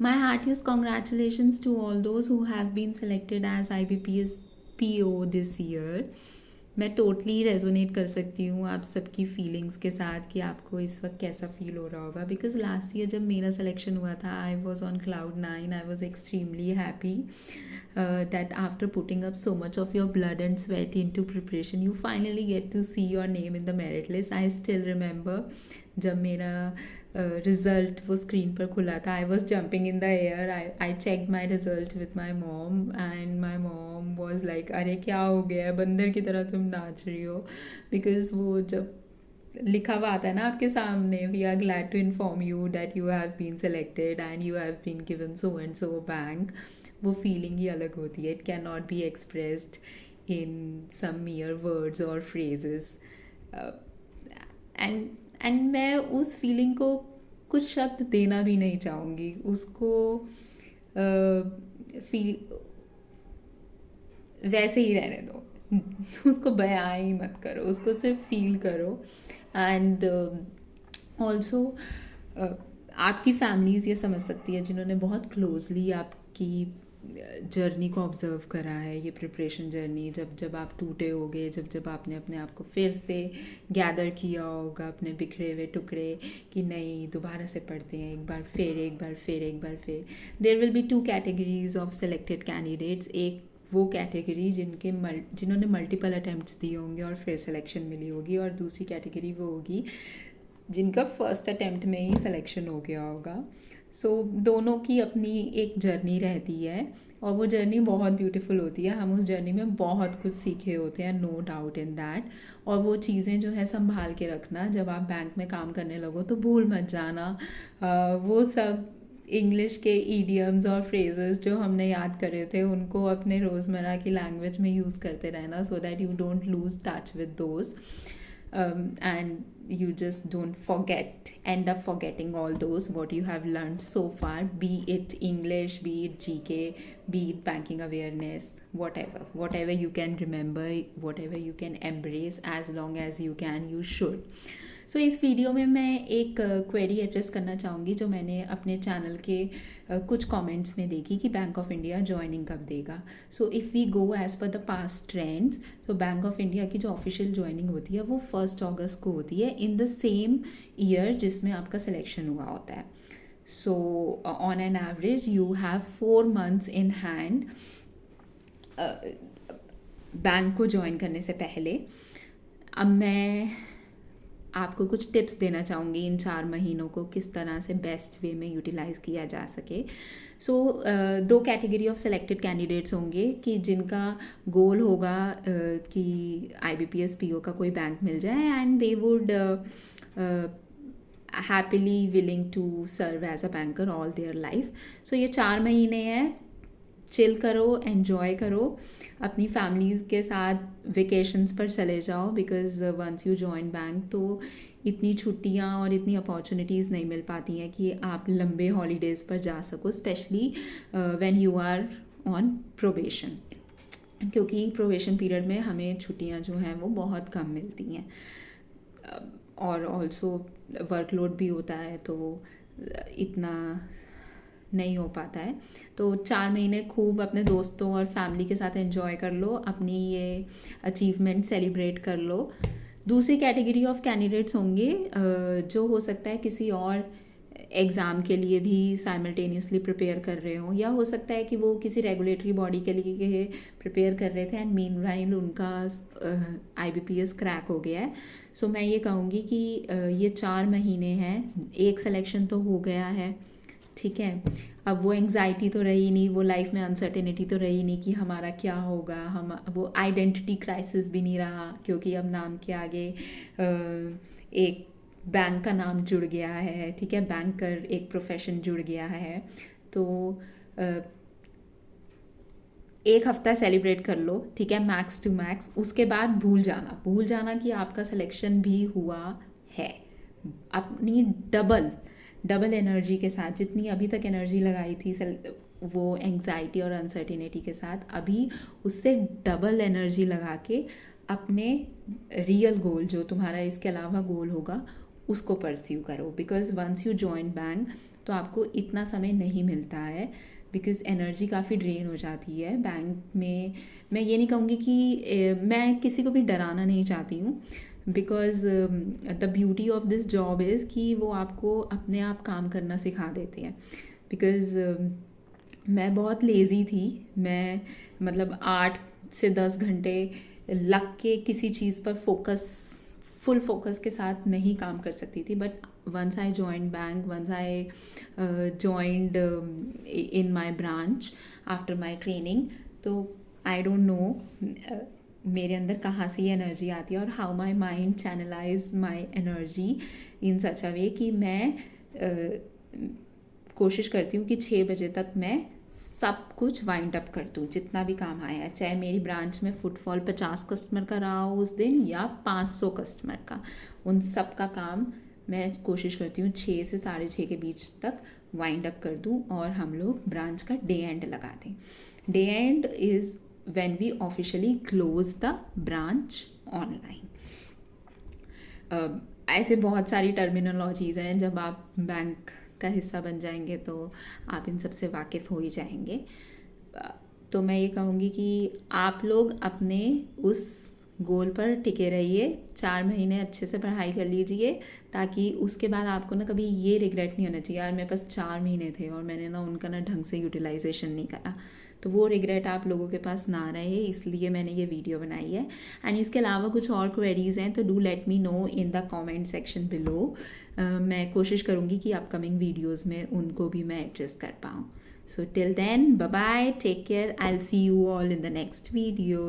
My heartiest congratulations to all those who have been selected as IBPS PO this year. मैं totally resonate कर सकती हूँ आप सबकी फीलिंग्स के साथ कि आपको इस वक्त कैसा फील हो रहा होगा, बिकॉज लास्ट ईयर जब मेरा सिलेक्शन हुआ था I was on cloud 9. I was extremely happy that after putting up so much of your blood and sweat into preparation you finally get to see your name in the merit list. I still remember जब मेरा result वो screen पर खुला था, I was jumping in the air. I check my result with my mom and my mom was like अरे क्या हो गया है, बंदर की तरह तुम नाच रही हो. बिकॉज वो जब लिखा हुआ आता है ना आपके सामने, we are glad to inform you that you have been selected and you have been given so and so bank, वो फीलिंग ही अलग होती है. It can not be expressed in some mere words और फ्रेजेस. एंड मैं उस feeling को कुछ शब्द देना भी नहीं चाहूँगी. उसको फील वैसे ही रहने दो. उसको बयां ही मत करो, उसको सिर्फ फील करो. एंड ऑल्सो आपकी फैमिलीज़ ये समझ सकती है जिन्होंने बहुत क्लोजली आपकी जर्नी को ऑब्ज़र्व करा है, ये प्रिपरेशन जर्नी, जब जब आप टूटे होगे, जब जब आपने अपने आप को फिर से गैदर किया होगा अपने बिखरे हुए टुकड़े कि नहीं दोबारा से पढ़ते हैं, एक बार फिर एक बार फिर एक बार फिर. There will be 2 categories of selected candidates. एक वो कैटेगरी जिन्होंने मल्टीपल अटैम्प्ट्स दिए होंगे और फिर सिलेक्शन मिली होगी, और दूसरी कैटेगरी वो होगी जिनका फर्स्ट अटैम्प्ट में ही सिलेक्शन हो गया होगा. सो दोनों की अपनी एक जर्नी रहती है और वो जर्नी बहुत ब्यूटीफुल होती है. हम उस जर्नी में बहुत कुछ सीखे होते हैं, नो डाउट इन दैट. और वो चीज़ें जो है संभाल के रखना, जब आप बैंक में काम करने लगो तो भूल मत जाना वो सब इंग्लिश के ईडियम्स और फ्रेजेस जो हमने याद करे थे उनको अपने रोज़मर्रा की लैंग्वेज में यूज़ करते रहना, so that you don't lose touch with those. And you just don't end up forgetting all those what you have learned so far, be it English, be it GK, be it banking awareness, whatever you can remember, whatever you can embrace, as long as you can, you should. सो इस video में मैं एक query address करना चाहूँगी जो मैंने अपने channel के कुछ कमेंट्स में देखी कि बैंक ऑफ इंडिया ज्वाइनिंग कब देगा. So if we go as per the past trends, तो बैंक ऑफ इंडिया की जो ऑफिशियल ज्वाइनिंग होती है वो 1 अगस्त को होती है, इन द सेम ईयर जिसमें आपका सिलेक्शन हुआ होता है. So on an average you have 4 months in hand bank को ज्वाइन करने से पहले. अब मैं आपको कुछ टिप्स देना चाहूँगी इन 4 महीनों को किस तरह से बेस्ट वे में यूटिलाइज़ किया जा सके. सो 2 कैटेगरी ऑफ सेलेक्टेड कैंडिडेट्स होंगे कि जिनका गोल होगा कि IBPS PO का कोई बैंक मिल जाए and they would happily willing to serve as a banker all their life. So ये 4 महीने हैं, चिल करो, एन्जॉय करो, अपनी फैमिलीज़ के साथ वेकेशंस पर चले जाओ. Because once you join bank तो इतनी छुट्टियां और इतनी अपॉर्चुनिटीज़ नहीं मिल पाती हैं कि आप लंबे हॉलीडेज़ पर जा सको, specially when you are on probation, क्योंकि प्रोबेशन पीरियड में हमें छुट्टियां जो हैं वो बहुत कम मिलती हैं. और ऑल्सो वर्कलोड भी होता है तो इतना नहीं हो पाता है. तो 4 महीने खूब अपने दोस्तों और फैमिली के साथ एंजॉय कर लो, अपनी ये अचीवमेंट सेलिब्रेट कर लो. दूसरी कैटेगरी ऑफ कैंडिडेट्स होंगे जो हो सकता है किसी और एग्ज़ाम के लिए भी साइमल्टेनियसली प्रिपेयर कर रहे हों, या हो सकता है कि वो किसी रेगुलेटरी बॉडी के लिए प्रिपेयर कर रहे थे एंड मीनवाइल उनका IBPS क्रैक हो गया है. सो मैं ये कहूँगी कि ये 4 महीने हैं, एक सिलेक्शन तो हो गया है, ठीक है. अब वो एंग्जाइटी तो रही नहीं, वो लाइफ में अनसर्टेनिटी तो रही नहीं कि हमारा क्या होगा, हम वो आइडेंटिटी क्राइसिस भी नहीं रहा, क्योंकि अब नाम के आगे एक बैंक का नाम जुड़ गया है, ठीक है, बैंकर एक प्रोफेशन जुड़ गया है. तो एक हफ्ता सेलिब्रेट कर लो, ठीक है, मैक्स टू मैक्स. उसके बाद भूल जाना कि आपका सिलेक्शन भी हुआ है. अपनी डबल एनर्जी के साथ, जितनी अभी तक एनर्जी लगाई थी वो एंग्जाइटी और अनसर्टिनिटी के साथ, अभी उससे डबल एनर्जी लगा के अपने रियल गोल, जो तुम्हारा इसके अलावा गोल होगा, उसको परस्यू करो. Because once you join bank तो आपको इतना समय नहीं मिलता है, बिकॉज़ एनर्जी काफ़ी ड्रेन हो जाती है बैंक में। मैं ये नहीं कहूँगी कि मैं किसी को भी डराना नहीं चाहती हूँ, because the beauty of this job is कि वो आपको अपने आप काम करना सिखा देते हैं। बिकॉज़ मैं बहुत लेज़ी थी। मैं मतलब 8 से 10 घंटे लग के किसी चीज़ पर फुल फोकस के साथ नहीं काम कर सकती थी। But once I joined bank, once I joined in my branch after my training, तो आई डोंट नो मेरे अंदर कहाँ से ये एनर्जी आती है और how my mind channelise my energy in such a way कि मैं कोशिश करती हूँ कि 6 बजे तक मैं सब कुछ वाइंड अप कर दूँ, जितना भी काम आया है, चाहे मेरी ब्रांच में फुटफॉल 50 कस्टमर का रहा हो उस दिन या 500 कस्टमर का, उन सब का काम मैं कोशिश करती हूँ 6 से 6:30 के बीच तक वाइंड अप कर दूँ और हम लोग ब्रांच का डे एंड लगा दें। Day end is when we officially close the branch online. ऐसे बहुत सारी टर्मिनोलॉजीज़ हैं, जब आप बैंक का हिस्सा बन जाएंगे तो आप इन सब से वाकिफ़ हो ही जाएंगे। तो मैं ये कहूँगी कि आप लोग अपने उस गोल पर टिके रहिए, 4 महीने अच्छे से पढ़ाई कर लीजिए, ताकि उसके बाद आपको ना कभी ये रिग्रेट नहीं होना चाहिए यार मेरे पास 4 महीने थे और मैंने ना उनका ना ढंग से यूटिलाइजेशन नहीं करा। तो वो रिग्रेट आप लोगों के पास ना रहे, इसलिए मैंने ये वीडियो बनाई है। एंड इसके अलावा कुछ और क्वेरीज़ हैं तो do let me know in the comment section below. मैं कोशिश करूँगी कि अपकमिंग वीडियोज़ में उनको भी मैं एड्रेस कर पाऊँ। So till then, bye bye, take care. I'll see you all in the next video.